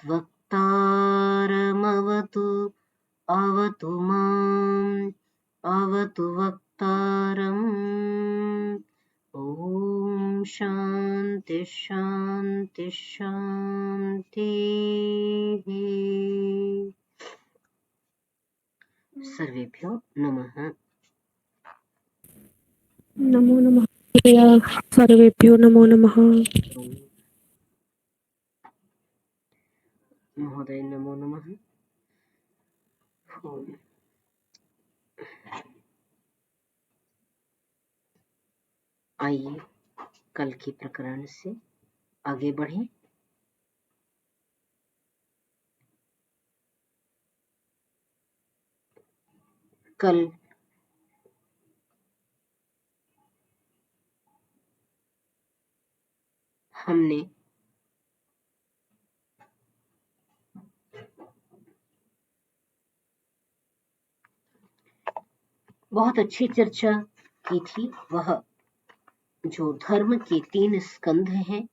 वक्तारमवतु अवतु माम् अवतु वक्तारम्। ॐ शान्ति शान्ति शान्तिः। सर्वेभ्यो नमः। नमो नमः। सर्वेभ्यो नमो नमः। महोदय नमो नमः। आइए कल के प्रकरण से आगे बढ़ें। कल हमने बहुत अच्छी चर्चा की थी। वह जो धर्म के 3 स्कंध हैं,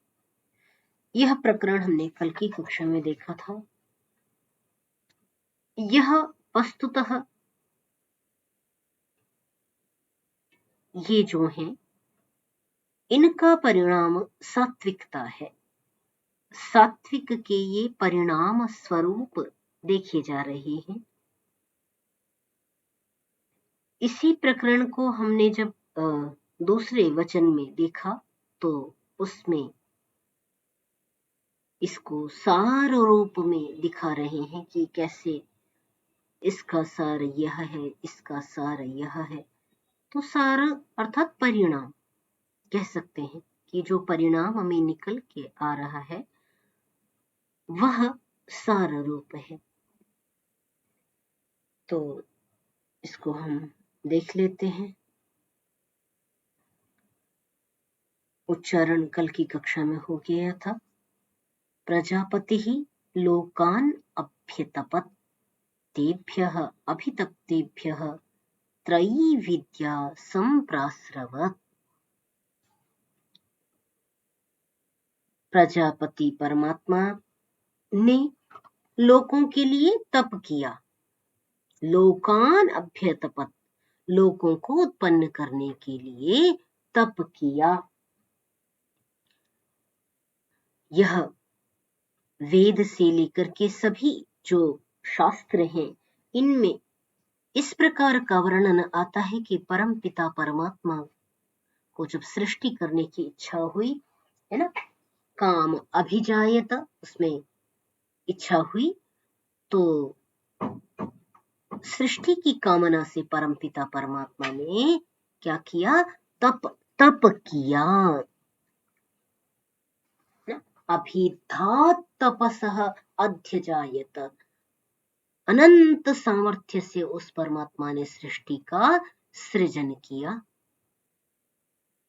यह प्रकरण हमने कल की कक्षा में देखा था। यह वस्तुतः ये जो हैं, इनका परिणाम सात्विकता है। सात्विक के ये परिणाम स्वरूप देखे जा रहे हैं। इसी प्रकरण को हमने जब दूसरे वचन में देखा तो उसमें इसको सार रूप में दिखा रहे हैं कि कैसे इसका सार यह है, इसका सार यह है। तो सार अर्थात परिणाम कह सकते हैं कि जो परिणाम हमें निकल के आ रहा है वह सार रूप है। तो इसको हम देख लेते हैं। उच्चारण कल की कक्षा में हो गया था। प्रजापति ही लोकान अभ्यतपत तेभ्यः अभितप्तेभ्यः त्रयी विद्या संप्रास्रवत्। प्रजापति परमात्मा ने लोकों के लिए तप किया। लोकान अभ्यतपत, लोकों को उत्पन्न करने के लिए तप किया। यह वेद से लेकर के सभी जो शास्त्र हैं, इनमें इस प्रकार का वर्णन आता है कि परम पिता परमात्मा को जब सृष्टि करने की इच्छा हुई, है ना, काम अभिजायत, उसमें इच्छा हुई, तो सृष्टि की कामना से परमपिता परमात्मा ने क्या किया? तप किया। अभिधात तपसः अध्यजायत। अनंत सामर्थ्य से उस परमात्मा ने सृष्टि का सृजन किया।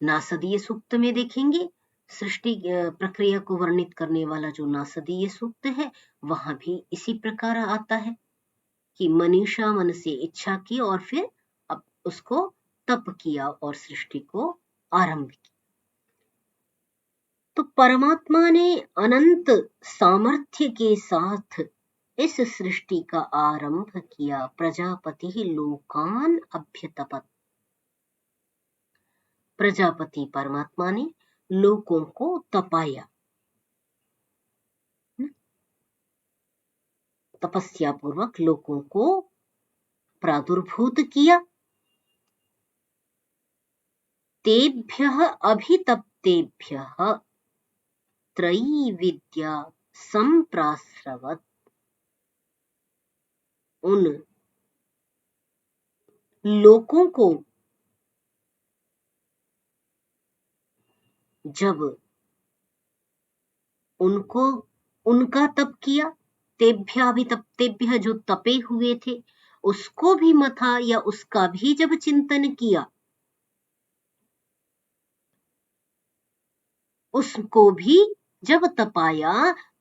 नासदीय सूक्त में देखेंगे, सृष्टि प्रक्रिया को वर्णित करने वाला जो नासदीय सूक्त है, वहां भी इसी प्रकार आता है कि मनीषा मन से इच्छा की और फिर अब उसको तप किया और सृष्टि को आरंभ किया। तो परमात्मा ने अनंत सामर्थ्य के साथ इस सृष्टि का आरंभ किया। प्रजापति लोकान अभ्यतपत, प्रजापति परमात्मा ने लोकों को तपाया, तपस्या पूर्वक लोकों को प्रादुर्भूत किया। तेभ्यः अभितप्तेभ्यः त्रयी विद्या संप्रास्रवत्। उन लोकों को जब उनका तप किया, तेभ्याभितप्तेभ्यः जो तपे हुए थे उसको भी मथा या उसका भी जब चिंतन किया, उसको भी जब तपाया,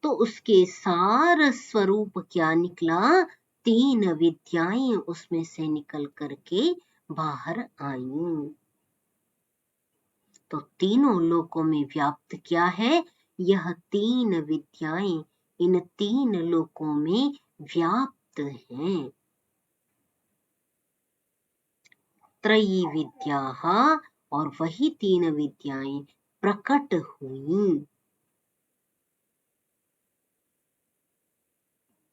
तो उसके सार स्वरूप क्या निकला? 3 विद्याएं उसमें से निकल करके बाहर आईं। तो तीनों लोकों में व्याप्त क्या है? यह 3 विद्याएं इन 3 लोकों में व्याप्त हैं। त्रयी विद्याः, और वही 3 विद्याएं प्रकट हुई।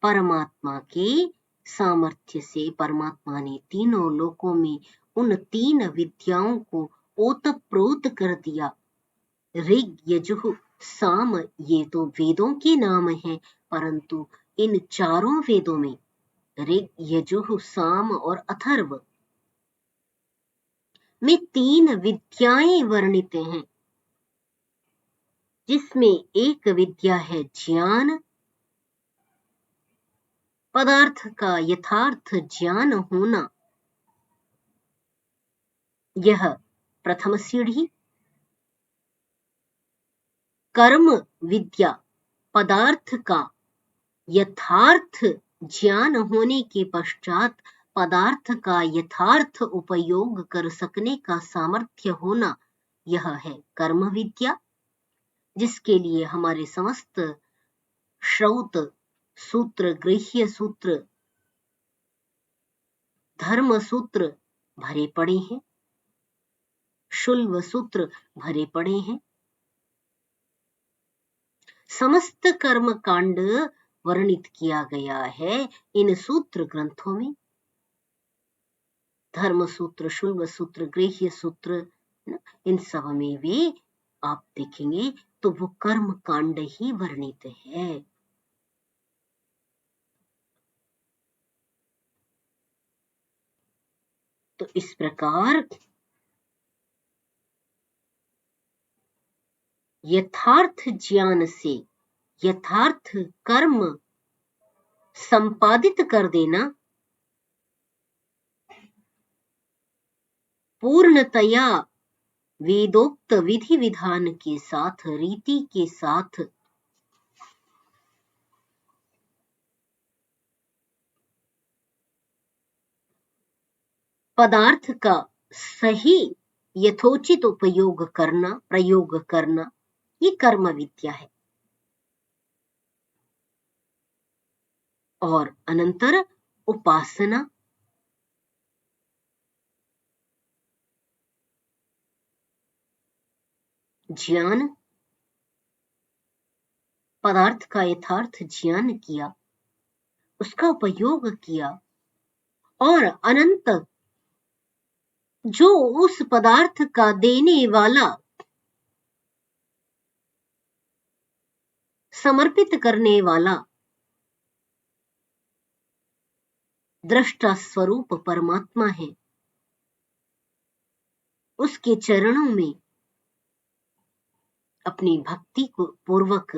परमात्मा के सामर्थ्य से परमात्मा ने तीनों लोकों में उन 3 विद्याओं को ओतप्रोत कर दिया। ऋग, यजुः, साम, ये तो वेदों के नाम हैं, परंतु इन चारों वेदों में ऋग, यजुः, साम और अथर्व में 3 विद्याएं वर्णित हैं, जिसमें एक विद्या है ज्ञान, पदार्थ का यथार्थ ज्ञान होना, यह प्रथम सीढ़ी। कर्म विद्या, पदार्थ का यथार्थ ज्ञान होने के पश्चात पदार्थ का यथार्थ उपयोग कर सकने का सामर्थ्य होना, यह है कर्म विद्या, जिसके लिए हमारे समस्त श्रौत सूत्र, गृह्य सूत्र, धर्म सूत्र भरे पड़े हैं, शुल्व सूत्र भरे पड़े हैं। समस्त कर्म कांड वर्णित किया गया है इन सूत्र ग्रंथों में। धर्म सूत्र, शुल्व सूत्र, गृह्य सूत्र, इन सब में भी आप देखेंगे तो वो कर्म कांड ही वर्णित है। तो इस प्रकार यथार्थ ज्ञान से यथार्थ कर्म संपादित कर देना पूर्णतया वेदोक्त विधि विधान के साथ, रीति के साथ पदार्थ का सही यथोचित उपयोग करना, प्रयोग करना, ये कर्म विद्या है। और अनंतर उपासना, ज्ञान, पदार्थ का यथार्थ ज्ञान किया, उसका उपयोग किया, और अनंत जो उस पदार्थ का देने वाला, समर्पित करने वाला दृष्टा स्वरूप परमात्मा है, उसके चरणों में अपनी भक्ति को पूर्वक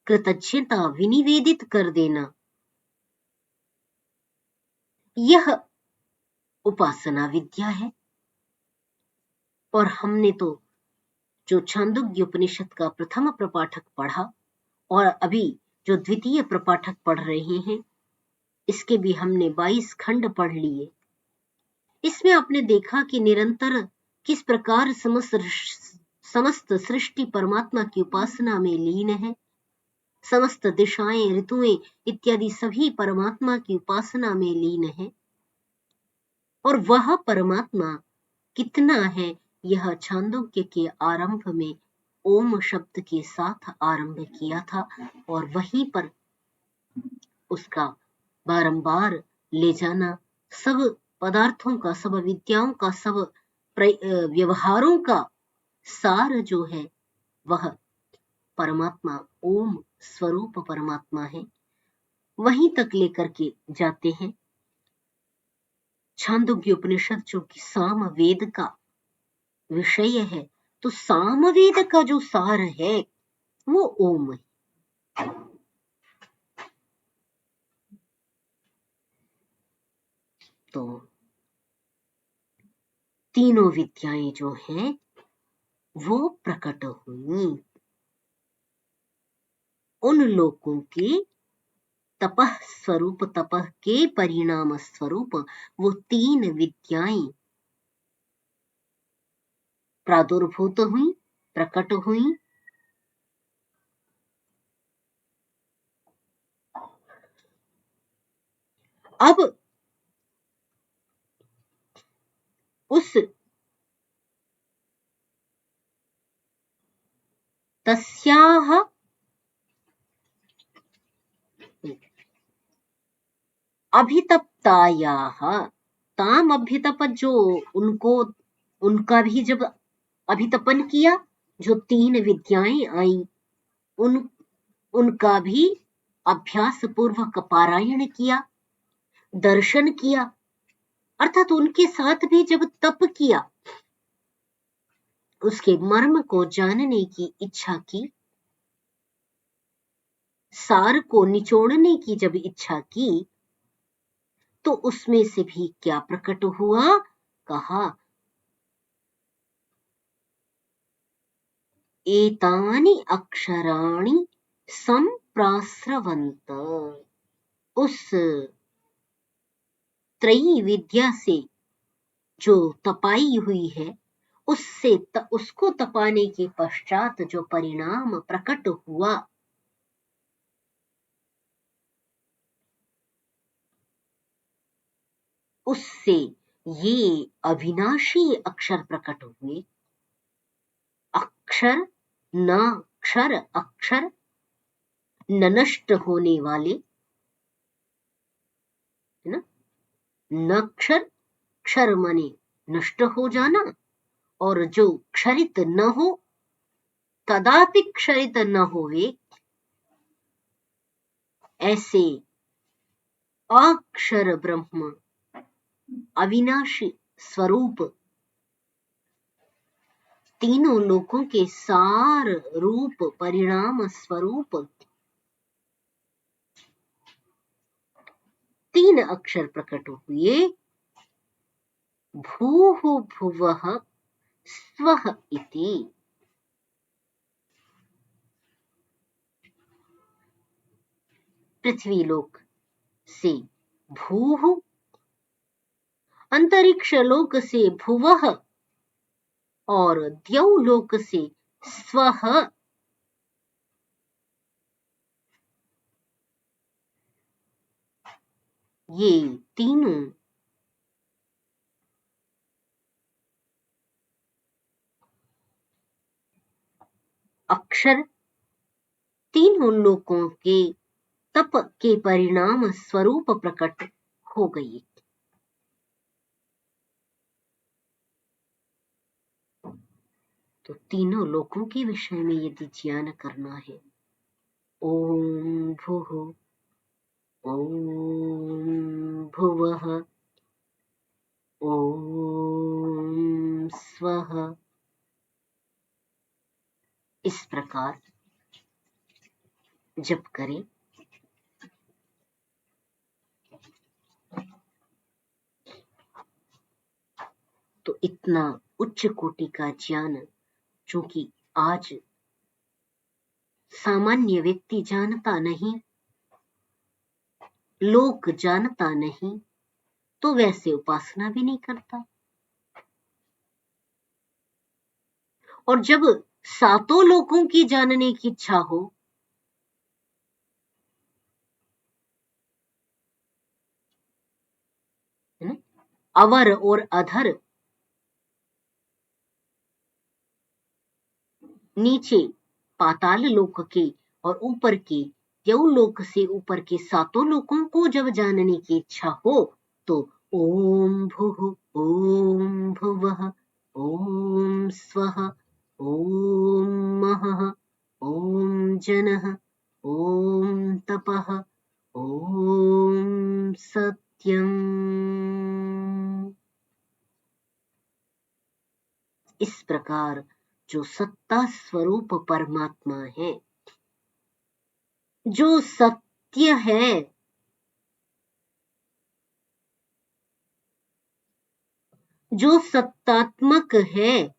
कृतज्ञता विनिवेदित कर देना, यह उपासना विद्या है। और हमने तो जो छांदोग्य उपनिषद का प्रथम प्रपाठक पढ़ा और अभी जो द्वितीय प्रपाठक पढ़ रहे हैं, इसके भी हमने 22 खंड पढ़ लिए। इसमें आपने देखा कि निरंतर किस प्रकार समस्त सृष्टि परमात्मा की उपासना में लीन है, समस्त दिशाएं, ऋतुएं इत्यादि सभी परमात्मा की उपासना में लीन है। और वह परमात्मा कितना है, यह छांदोग्य के आरंभ में ओम शब्द के साथ आरंभ किया था, और वहीं पर उसका बारंबार ले जाना, सब पदार्थों का, सब विद्याओं का, सब व्यवहारों का सार जो है वह परमात्मा ओम स्वरूप परमात्मा है, वहीं तक लेकर के जाते हैं। छांदोग्य उपनिषद जो कि साम वेद का विषय है, तो सामवेद का जो सार है वो ओम है। तो तीनों विद्याएं जो हैं वो प्रकट हुई। उन लोगों के तपह स्वरूप, तपह के परिणाम स्वरूप वो 3 विद्याएं प्रादुर्भूत हुई, प्रकट हुई। अब उस तस्याह अभितप्तायाह, ताम अभ्युतपत, जो उनका भी जब अभितपन किया, जो 3 विद्याएं आई उनका भी अभ्यास पूर्वक पारायण किया, दर्शन किया, अर्थात उनके साथ भी जब तप किया, उसके मर्म को जानने की इच्छा की, सार को निचोड़ने की जब इच्छा की, तो उसमें से भी क्या प्रकट हुआ? कहा एतानि अक्षराणि संप्रास्रवन्त, उस त्रयी विद्या से जो तपाई हुई है, उसको तपाने के पश्चात जो परिणाम प्रकट हुआ, उससे ये अविनाशी अक्षर प्रकट हुए। अक्षर न क्षर, अक्षर न नष्ट होने वाले, है ना, न क्षर, क्षर माने नष्ट हो जाना, और जो क्षरित न हो, कदापि क्षरित न होवे, ऐसे अक्षर ब्रह्म अविनाशी स्वरूप, तीनों लोकों के सार रूप परिणाम स्वरूप 3 अक्षर प्रकट हुए। भूः भुवः स्वः इति। पृथ्वी लोक से भूः, अंतरिक्ष लोक से भुवः, और द्यौलोक से स्वः। ये तीनों अक्षर तीनों लोकों के तप के परिणाम स्वरूप प्रकट हो गई। तो तीनों लोकों के विषय में यदि ज्ञान करना है, ओम भूः, ओम भुवः, ओम स्वः, इस प्रकार जप करें तो इतना उच्च कोटि का ज्ञान, चूंकि आज सामान्य व्यक्ति जानता नहीं, लोक जानता नहीं, तो वैसे उपासना भी नहीं करता। और जब सातों लोकों की जानने की इच्छा हो, अवर और अधर, नीचे पाताल लोक के और ऊपर के द्यौलोक से ऊपर के सातों लोकों को जब जानने की इच्छा हो, तो ओम भूः, ओम भुवः, ओम स्वः, ओम महः, ओम जनः, ओम तपः, ओम सत्यम्, इस प्रकार जो सत्ता स्वरूप परमात्मा है, जो सत्य है, जो सत्तात्मक है,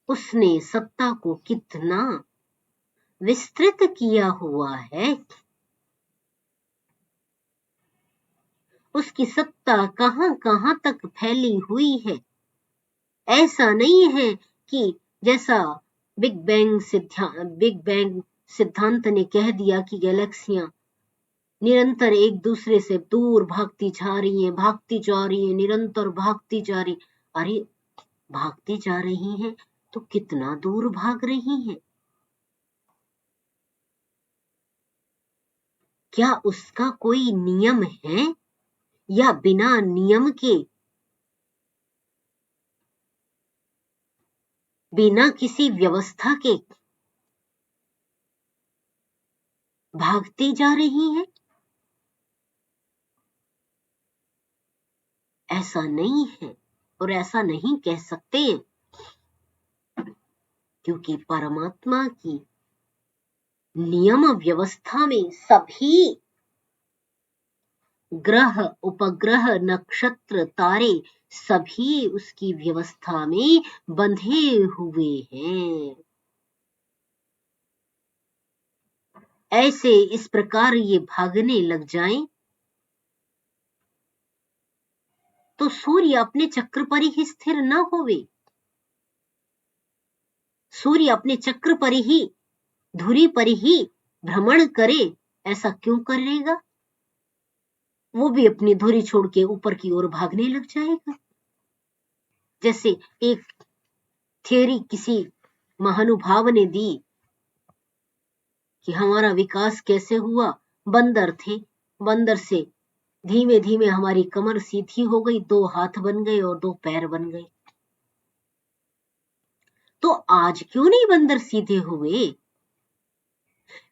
उसने सत्ता को कितना विस्तृत किया हुआ है। उसकी सत्ता कहां कहां तक फैली हुई है। ऐसा नहीं है कि जैसा बिग बैंग सिद्धांत ने कह दिया कि गैलेक्सियां निरंतर एक दूसरे से दूर भागती जा रही है, निरंतर भागती जा रही। अरे भागती जा रही हैं तो कितना दूर भाग रही हैं? क्या उसका कोई नियम है या बिना नियम के, बिना किसी व्यवस्था के भागती जा रही है? ऐसा नहीं है और ऐसा नहीं कह सकते, क्योंकि परमात्मा की नियम व्यवस्था में सभी ग्रह, उपग्रह, नक्षत्र, तारे सभी उसकी व्यवस्था में बंधे हुए हैं। ऐसे इस प्रकार ये भागने लग जाएं तो सूर्य अपने चक्र पर ही स्थिर न होवे। सूर्य अपने चक्र पर ही, धुरी पर ही भ्रमण करे, ऐसा क्यों करेगा? वो भी अपनी धुरी छोड़ के ऊपर की ओर भागने लग जाएगा। जैसे एक थियरी किसी महानुभाव ने दी कि हमारा विकास कैसे हुआ। बंदर थे, बंदर से धीमे धीमे हमारी कमर सीधी हो गई, 2 हाथ बन गए और 2 पैर बन गए। तो आज क्यों नहीं बंदर सीधे हुए?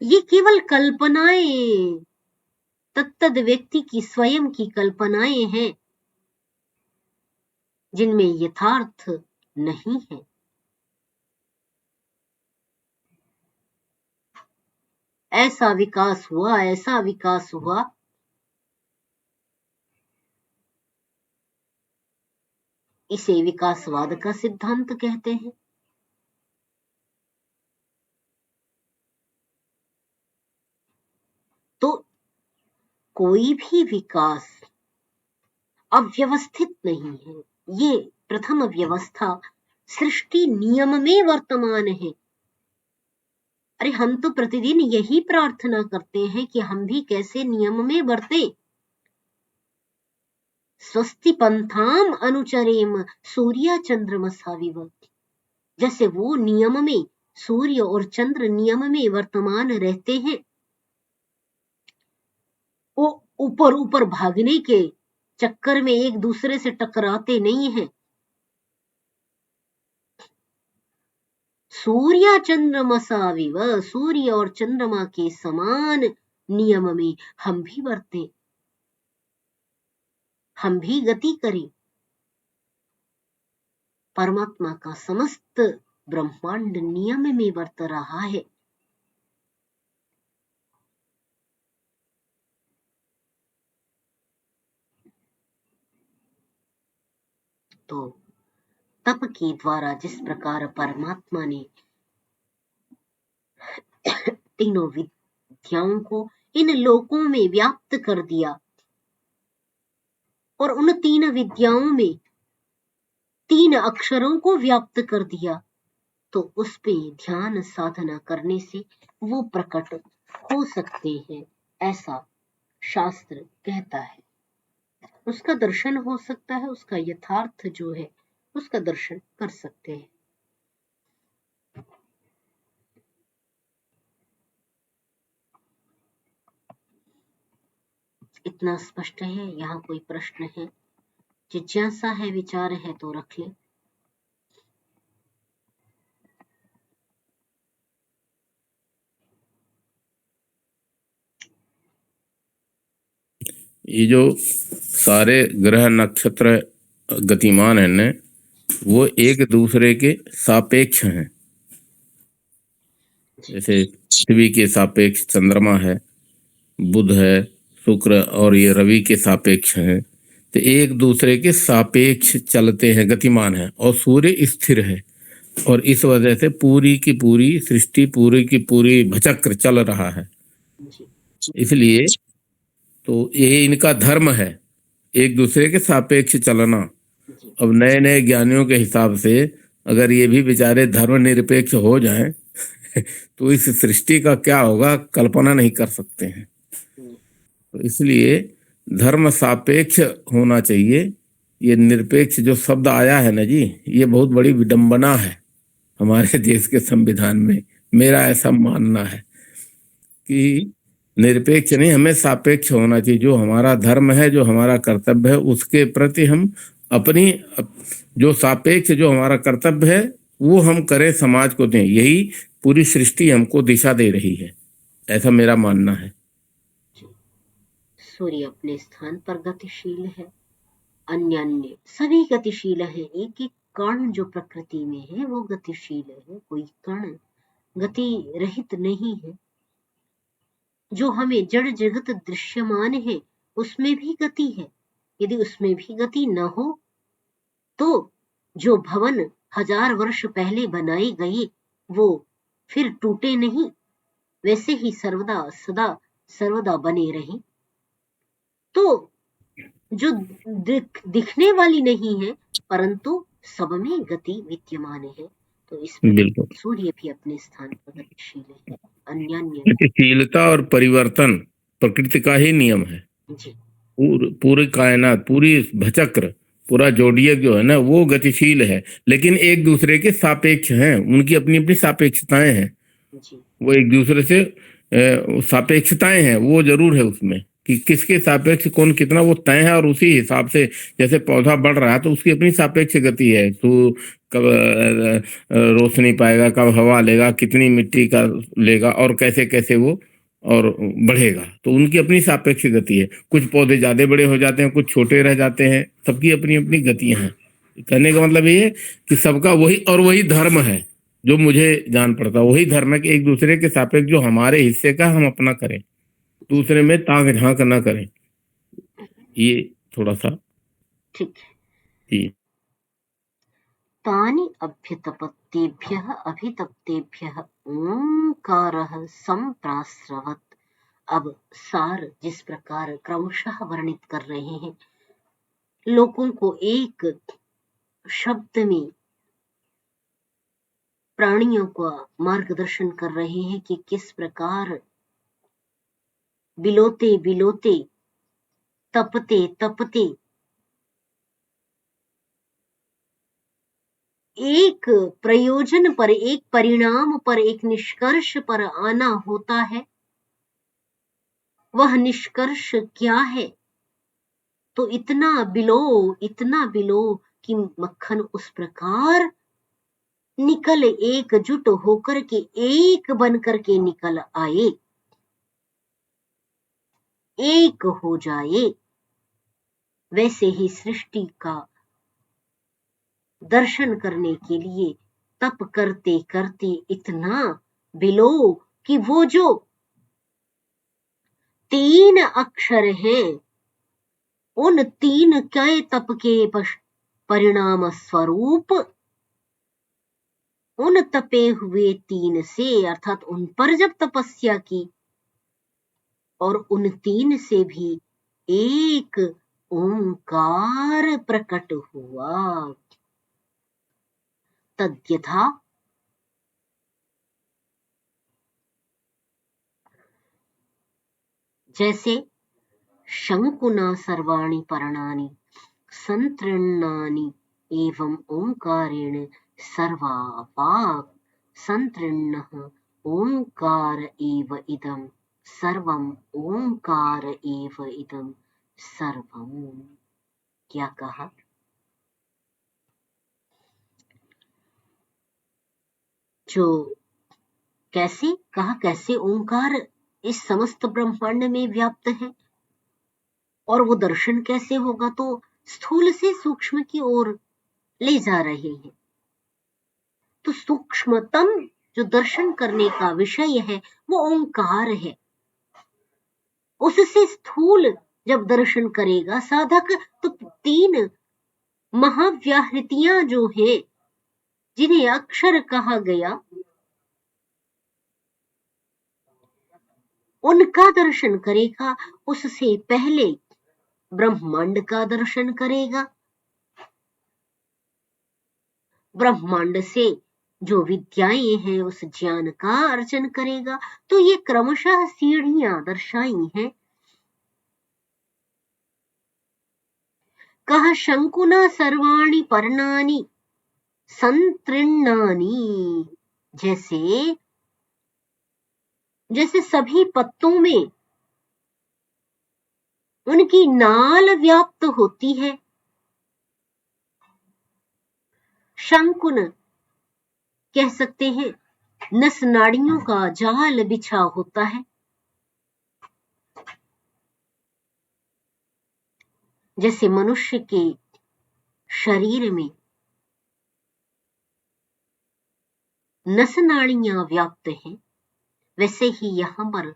ये केवल कल्पनाएं, तत्तद व्यक्ति की स्वयं की कल्पनाएं हैं, जिनमें यथार्थ नहीं है। ऐसा विकास हुआ, ऐसा विकास हुआ, इसे विकासवाद का सिद्धांत कहते हैं। तो कोई भी विकास अव्यवस्थित नहीं है। ये प्रथम व्यवस्था सृष्टि नियम में वर्तमान है। अरे हम तो प्रतिदिन यही प्रार्थना करते हैं कि हम भी कैसे नियम में बरते। स्वस्ति पंथाम अनुचरेम सूर्य चंद्रमसाविव। जैसे वो नियम में, सूर्य और चंद्र नियम में वर्तमान रहते हैं, वो ऊपर ऊपर भागने के चक्कर में एक दूसरे से टकराते नहीं हैं। सूर्य चंद्रमसाविव, सूर्य और चंद्रमा के समान नियम में हम भी बरते, हम भी गति करें। परमात्मा का समस्त ब्रह्मांड नियम में बरत रहा है। तो तप के द्वारा जिस प्रकार परमात्मा ने तीनों विद्याओं को इन लोकों में व्याप्त कर दिया और उन 3 विद्याओं में 3 अक्षरों को व्याप्त कर दिया, तो उस पे ध्यान साधना करने से वो प्रकट हो सकते हैं, ऐसा शास्त्र कहता है। उसका दर्शन हो सकता है, उसका यथार्थ जो है उसका दर्शन कर सकते हैं। इतना स्पष्ट है? यहाँ कोई प्रश्न है, जिज्ञासा है, विचार है तो रख ले। ये जो सारे ग्रह नक्षत्र गतिमान है न, वो एक दूसरे के सापेक्ष हैं। जैसे पृथ्वी के सापेक्ष चंद्रमा है, बुध है, शुक्र और ये रवि के सापेक्ष हैं। तो एक दूसरे के सापेक्ष चलते हैं, गतिमान है, और सूर्य स्थिर है। और इस वजह से पूरी की पूरी सृष्टि, पूरी की पूरी भचक्र चल रहा है। इसलिए तो ये इनका धर्म है, एक दूसरे के सापेक्ष चलना। अब नए नए ज्ञानियों के हिसाब से अगर ये भी बेचारे धर्म निरपेक्ष हो जाएं तो इस सृष्टि का क्या होगा, कल्पना नहीं कर सकते हैं। तो इसलिए धर्म सापेक्ष होना चाहिए। ये निरपेक्ष जो शब्द आया है ना जी, ये बहुत बड़ी विडंबना है हमारे देश के संविधान में। मेरा ऐसा मानना है कि निरपेक्ष नहीं, हमें सापेक्ष होना चाहिए। जो हमारा धर्म है, जो हमारा कर्तव्य है, उसके प्रति हम अपनी जो सापेक्ष जो हमारा कर्तव्य है वो हम करें, समाज को दें। यही पूरी सृष्टि हमको दिशा दे रही है, ऐसा मेरा मानना है। सूर्य अपने स्थान पर गतिशील है, अन्य सभी गतिशील है। एक एक कण जो प्रकृति में है वो गतिशील है, कोई कण गति रहित नहीं है। जो हमें जड़ जगत दृश्यमान है उसमें भी गति है। यदि उसमें भी गति न हो तो जो भवन 1000 वर्ष पहले बनाए गए वो फिर टूटे नहीं, वैसे ही सर्वदा सदा सर्वदा बने रहे। तो जो दिखने वाली नहीं है परंतु सब में गति विद्यमान है। तो इसमें सूर्य भी अपने स्थान पर गतिशील है। अन्य गतिशीलता और परिवर्तन प्रकृति का ही नियम है जी। पूरी कायनात, पूरी भचक्र, पूरा जोडियक जो है ना वो गतिशील है, लेकिन एक दूसरे के सापेक्ष हैं। उनकी अपनी अपनी सापेक्षताएं हैं जी। वो एक दूसरे से सापेक्षताएं हैं, वो जरूर है उसमें कि किसके सापेक्ष कौन कितना वो तय है। और उसी हिसाब से जैसे पौधा बढ़ रहा है तो उसकी अपनी सापेक्ष गति है। तो कब रोशनी पाएगा, कब हवा लेगा, कितनी मिट्टी का लेगा और कैसे कैसे वो और बढ़ेगा, तो उनकी अपनी सापेक्ष गति है। कुछ पौधे ज्यादा बड़े हो जाते हैं, कुछ छोटे रह जाते हैं, सबकी अपनी अपनी गतियां हैं। कहने का मतलब ये है कि सबका वही और वही धर्म है जो मुझे जान पड़ता है। वही धर्म है कि एक दूसरे के सापेक्ष जो हमारे हिस्से का हम अपना करें, दूसरे में ताक झांक ना करें। ये थोड़ा सा ठीक है। तानि अभ्युत्पत्तेभ्यः अभितप्तेभ्यः ओंकारः संप्रास्रवत्। अब सार जिस प्रकार क्रमशः वर्णित कर रहे हैं, लोगों को एक शब्द में प्राणियों का मार्गदर्शन कर रहे हैं कि किस प्रकार बिलोते बिलोते, तपते तपते एक प्रयोजन पर, एक परिणाम पर, एक निष्कर्ष पर आना होता है। वह निष्कर्ष क्या है? तो इतना बिलो कि मक्खन उस प्रकार निकल एकजुट होकर के एक बन करके निकल आए, एक हो जाए। वैसे ही सृष्टि का दर्शन करने के लिए तप करते करते इतना बिलो कि वो जो 3 अक्षर हैं, उन 3 के तप के परिणाम स्वरूप उन तपे हुए 3 से, अर्थात उन पर जब तपस्या की और उन 3 से भी एक ओंकार प्रकट हुआ। तद्यथा जैसे शंकुना सर्वाणि पर्णानि संतृण्णानि एवं ओंकारेण सर्वा वाक् संतृण्णः ओंकार एव इदं सर्वं ओंकार एव इदं सर्वं। क्या कहा? जो कैसे कहा, कैसे ओंकार इस समस्त ब्रह्मांड में व्याप्त है और वो दर्शन कैसे होगा? तो स्थूल से सूक्ष्म की ओर ले जा रहे हैं। तो सूक्ष्मतम जो दर्शन करने का विषय है वो ओंकार है। उससे स्थूल जब दर्शन करेगा साधक तो 3 महाव्याहृतियां जो है, जिन्हें अक्षर कहा गया, उनका दर्शन करेगा। उससे पहले ब्रह्मांड का दर्शन करेगा। ब्रह्मांड से जो विद्याएं हैं उस ज्ञान का अर्जन करेगा। तो ये क्रमशः सीढ़ियां दर्शाई हैं कः शंकुना सर्वाणि पर्णानि संतृणानि, जैसे जैसे सभी पत्तों में उनकी नाल व्याप्त होती है। शंकुन कह सकते हैं नस नाड़ियों का जाल बिछा होता है। जैसे मनुष्य के शरीर में नस नाड़ियां व्याप्त हैं, वैसे ही यहाँ पर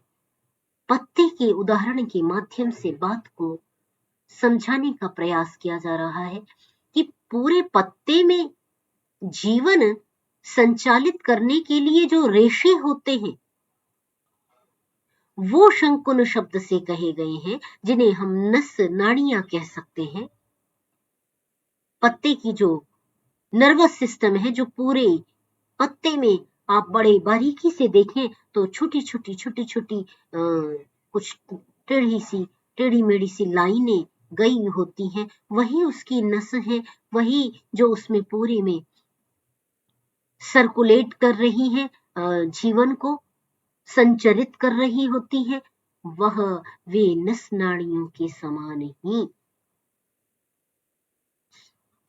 पत्ते के उदाहरण के माध्यम से बात को समझाने का प्रयास किया जा रहा है कि पूरे पत्ते में जीवन संचालित करने के लिए जो रेशे होते हैं वो शंकुन शब्द से कहे गए हैं, जिन्हें हम नस नाड़ियां कह सकते हैं। पत्ते की जो नर्वस सिस्टम है, जो पूरे पत्ते में आप बड़े बारीकी से देखें तो छोटी छोटी कुछ टेढ़ी मेढ़ी सी लाइनें गई होती हैं, वही उसकी नस है, वही जो उसमें पूरे में सर्कुलेट कर रही है, जीवन को संचरित कर रही होती है, वह वे नस नाड़ियों के समान ही,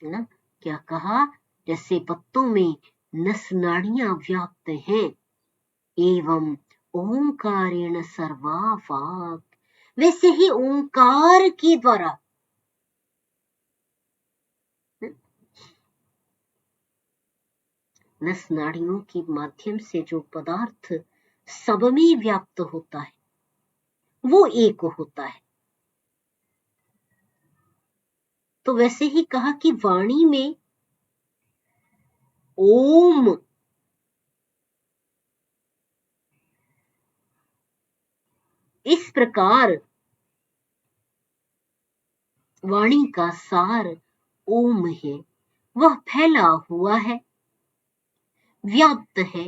है ना। क्या कहा, जैसे पत्तों में नस नाड़ियां व्याप्त हैं, एवं ओंकारेण सर्वा वाक्, वैसे ही ओंकार के द्वारा नस नाड़ियों के माध्यम से जो पदार्थ सब में व्याप्त होता है वो एक होता है। तो वैसे ही कहा कि वाणी में ओम इस प्रकार वाणी का सार ओम है, वह फैला हुआ है, व्याप्त है,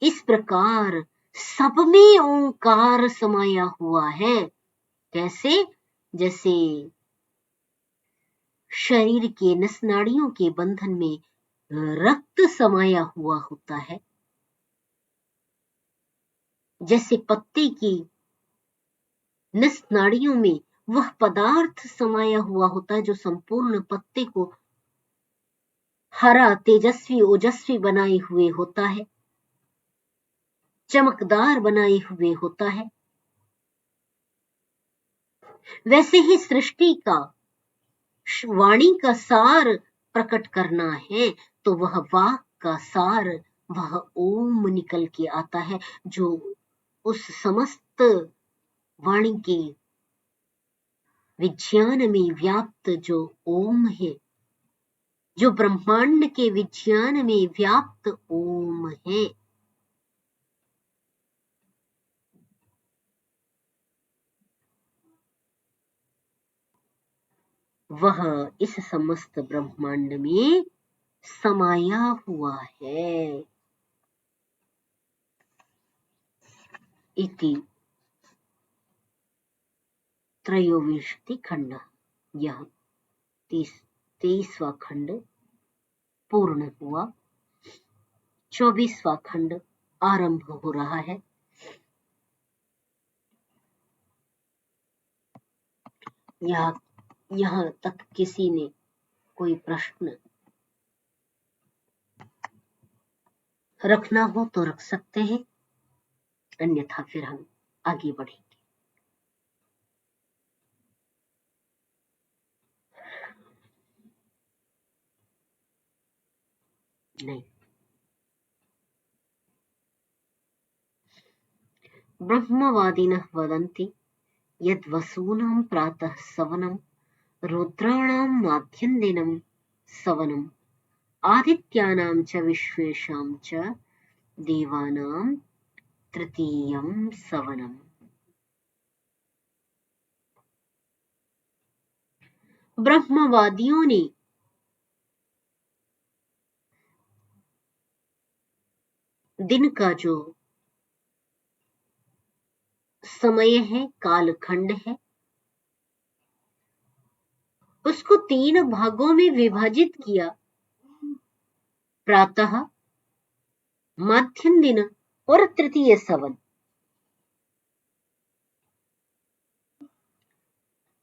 इस प्रकार सब में ओंकार समाया हुआ है। कैसे, जैसे शरीर के नस नाड़ियों के बंधन में रक्त समाया हुआ होता है, जैसे पत्ते की नस नाड़ियों में वह पदार्थ समाया हुआ होता है जो संपूर्ण पत्ते को हरा तेजस्वी ओजस्वी बनाए हुए होता है, चमकदार बनाए हुए होता है। वैसे ही सृष्टि का वाणी का सार प्रकट करना है तो वह वाक का सार, वह ओम निकल के आता है, जो उस समस्त वाणी के विज्ञान में व्याप्त जो ओम है, जो ब्रह्मांड के विज्ञान में व्याप्त ओम है। वह इस समस्त ब्रह्मांड में समाया हुआ है। इति त्रयोविंशति खंड, यह 23वां खंड पूर्ण हुआ, 24वां खंड आरंभ हो रहा है। यहाँ तक किसी ने कोई प्रश्न रखना हो तो रख सकते हैं, अन्यथा फिर हम आगे बढ़ेंगे। नहीं, ब्रह्मवादिनः वदन्ति यद् वसूनां प्रातः सवनं रुद्राणां माध्यन्दिनं सवनम् आदित्यानां च विश्वेषां च देवानां तृतीयं सवनम्। ब्रह्मवादियों ने दिन का जो समय है, कालखंड है, उसको 3 भागों में विभाजित किया, प्रातः, मध्यम दिन और तृतीय सवन।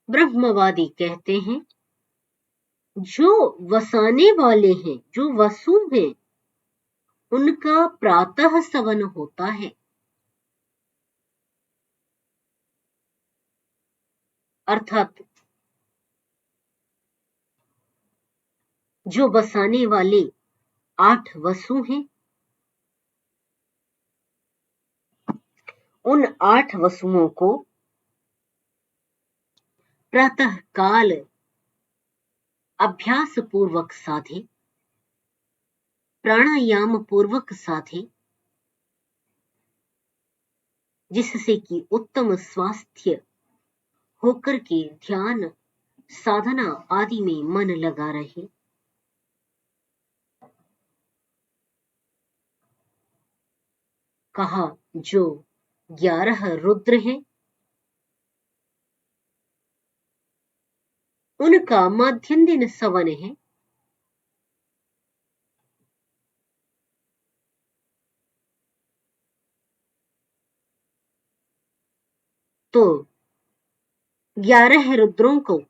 ब्रह्मवादी कहते हैं जो वसाने वाले हैं, जो वसु हैं, उनका प्रातः सवन होता है, अर्थात जो बसाने वाले 8 वसु हैं, उन 8 वसुओं को प्रातः काल अभ्यास पूर्वक साधे, प्राणायाम पूर्वक साधे, जिससे कि उत्तम स्वास्थ्य होकर के ध्यान, साधना आदि में मन लगा रहे। कहा जो 11 रुद्र हैं, उनका मध्यम दिन सवन है, तो 11 रुद्रों को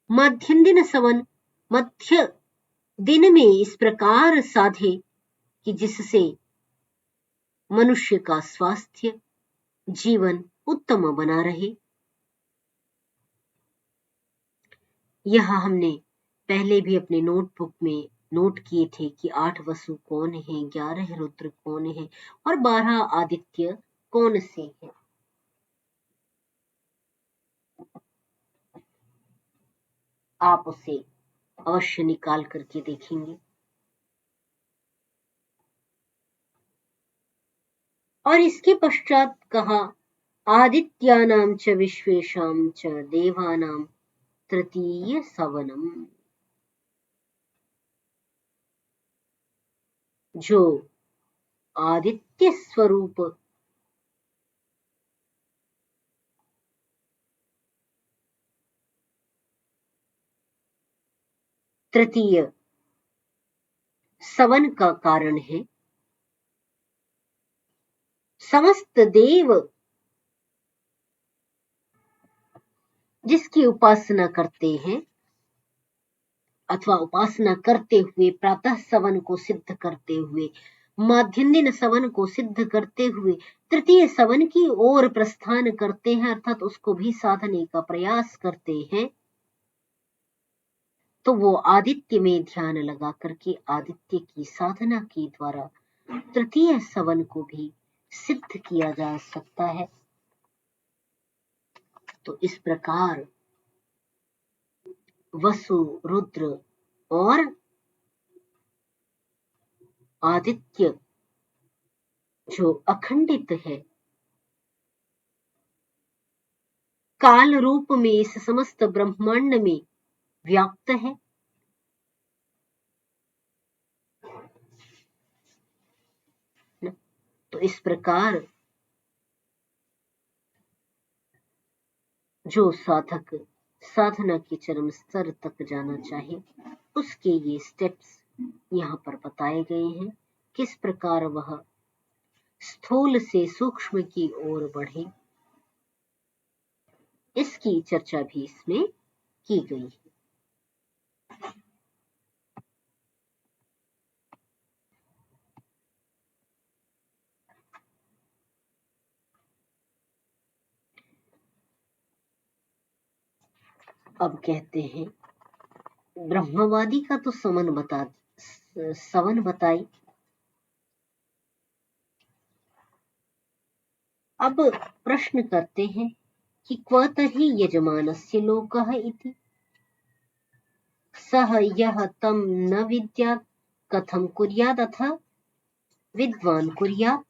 मध्यम दिन सवन, मध्य दिन में इस प्रकार साधे कि जिससे मनुष्य का स्वास्थ्य, जीवन उत्तम बना रहे। यह हमने पहले भी अपने नोटबुक में नोट किए थे कि 8 वसु कौन है, 11 रुद्र कौन है और 12 आदित्य कौन से हैं। आप उसे अवश्य निकाल करके देखेंगे। और इसके पश्चात कहा आदित्यानां च विश्वेशां च देवानां तृतीय सवनम। जो आदित्य स्वरूप तृतीय सवन का कारण है, समस्त देव जिसकी उपासना करते हैं अथवा उपासना करते हुए, प्रातः सवन को सिद्ध करते हुए, मध्यम दिन सवन को सिद्ध करते हुए तृतीय सवन की ओर प्रस्थान करते हैं, अर्थात उसको भी साधने का प्रयास करते हैं, तो वो आदित्य में ध्यान लगा करके आदित्य की साधना के द्वारा तृतीय सवन को भी सिद्ध किया जा सकता है। तो इस प्रकार वसु, रुद्र और आदित्य जो अखंडित है, काल रूप में इस समस्त ब्रह्मांड में व्याप्त है। तो इस प्रकार जो साधक साधना के चरम स्तर तक जाना चाहे, उसके ये स्टेप्स यहाँ पर बताए गए हैं, किस प्रकार वह स्थूल से सूक्ष्म की ओर बढ़े, इसकी चर्चा भी इसमें की गई है। अब कहते हैं ब्रह्मवादी का तो सवन बताई। अब प्रश्न करते हैं कि क्व तर्हि यजमानस्य लोकः इति, सः यः तं न विद्यात् कथं कुर्यात् अथ विद्वान् कुर्यात्।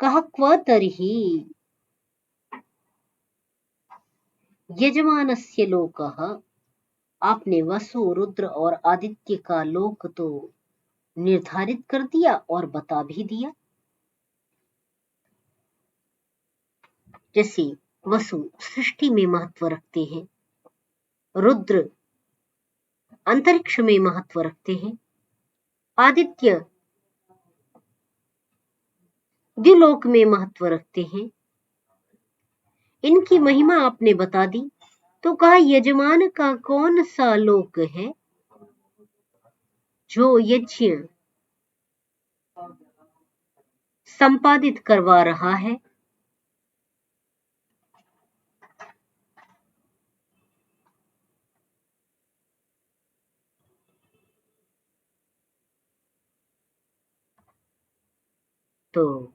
कः क्व तर्हि यजमानस्य लोकः, आपने वसु, रुद्र और आदित्य का लोक तो निर्धारित कर दिया और बता भी दिया। जैसे वसु सृष्टि में महत्व रखते हैं, रुद्र अंतरिक्ष में महत्व रखते हैं, आदित्य द्युलोक में महत्व रखते हैं। इनकी महिमा आपने बता दी, तो कहा यजमान का कौन सा लोक है जो यज्ञ संपादित करवा रहा है। तो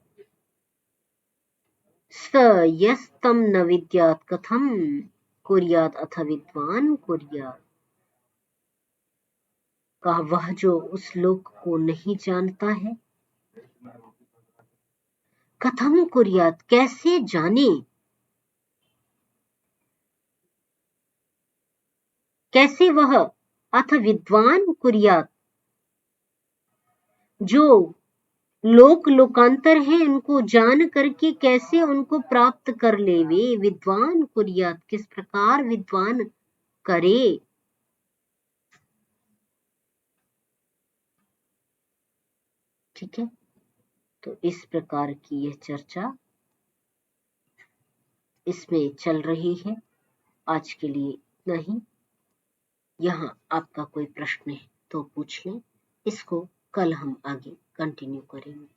स यस्तम न विद्यात् कथम कुर्यात् अथ विद्वान कुर्यात्। कहा वह जो उस लोक को नहीं जानता है, कथम कुर्यात् कैसे जाने, कैसे वह अथ विद्वान कुर्यात् जो लोक लोकांतर है उनको जान करके कैसे उनको प्राप्त कर ले, वे विद्वान कुर्यात् किस प्रकार विद्वान करे। ठीक है, तो इस प्रकार की यह चर्चा इसमें चल रही है। आज के लिए इतना ही। यहाँ आपका कोई प्रश्न है तो पूछ लें, इसको कल हम आगे कंटिन्यू करेंगे।